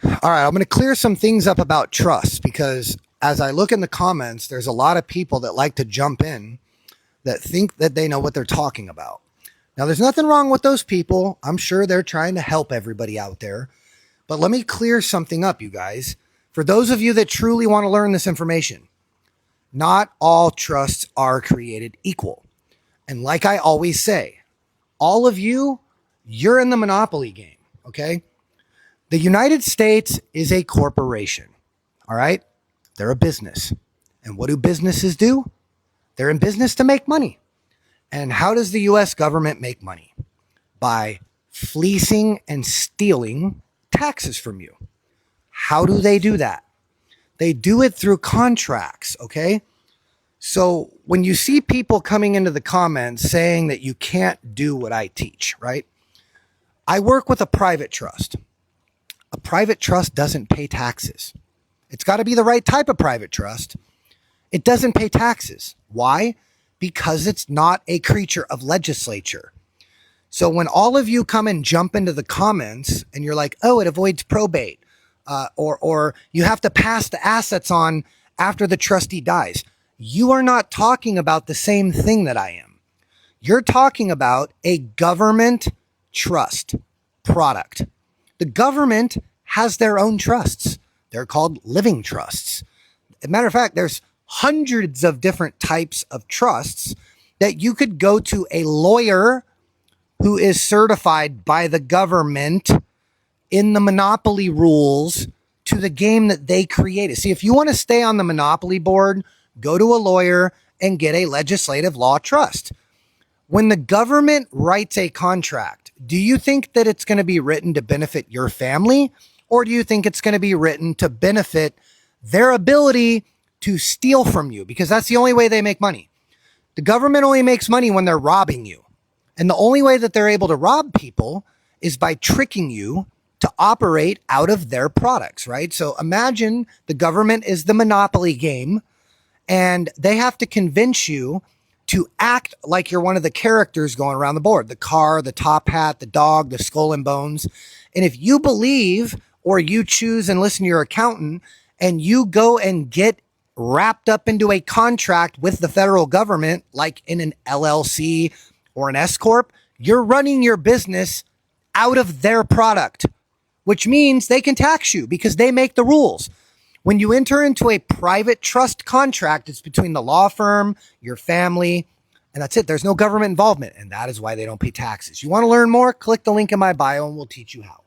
All right, I'm going to clear some things up about trust because as I look in the comments, there's a lot of people that like to jump in that think that they know what they're talking about. Now, there's nothing wrong with those people. I'm sure they're trying to help everybody out there. But let me clear something up, you guys. For those of you that truly want to learn this information, not all trusts are created equal. And like I always say, all of you, you're in the monopoly game, okay? The United States is a corporation, all right? They're a business. And what do businesses do? They're in business to make money. And how does the US government make money? By fleecing and stealing taxes from you. How do they do that? They do it through contracts, okay? So when you see people coming into the comments saying that you can't do what I teach, right? I work with a private trust. A private trust doesn't pay taxes. It's got to be the right type of private trust. It doesn't pay taxes. Why? Because it's not a creature of legislature. So when all of you come and jump into the comments and you're like, oh, it avoids probate, or you have to pass the assets on after the trustee dies, you are not talking about the same thing that I am. You're talking about a government trust product. The government has their own trusts. They're called living trusts. As a matter of fact, there's hundreds of different types of trusts that you could go to a lawyer who is certified by the government in the monopoly rules to the game that they created. See, if you want to stay on the monopoly board, go to a lawyer and get a legislative law trust. When the government writes a contract, do you think that it's going to be written to benefit your family? Or do you think it's going to be written to benefit their ability to steal from you? Because that's the only way they make money. The government only makes money when they're robbing you. And the only way that they're able to rob people is by tricking you to operate out of their products, right? So imagine the government is the monopoly game and they have to convince you to act like you're one of the characters going around the board, the car, the top hat, the dog, the skull and bones. And if you believe or you choose and listen to your accountant and you go and get wrapped up into a contract with the federal government, like in an LLC or an S Corp, you're running your business out of their product, which means they can tax you because they make the rules. When you enter into a private trust contract, it's between the law firm, your family, and that's it. There's no government involvement, and that is why they don't pay taxes. You want to learn more? Click the link in my bio and we'll teach you how.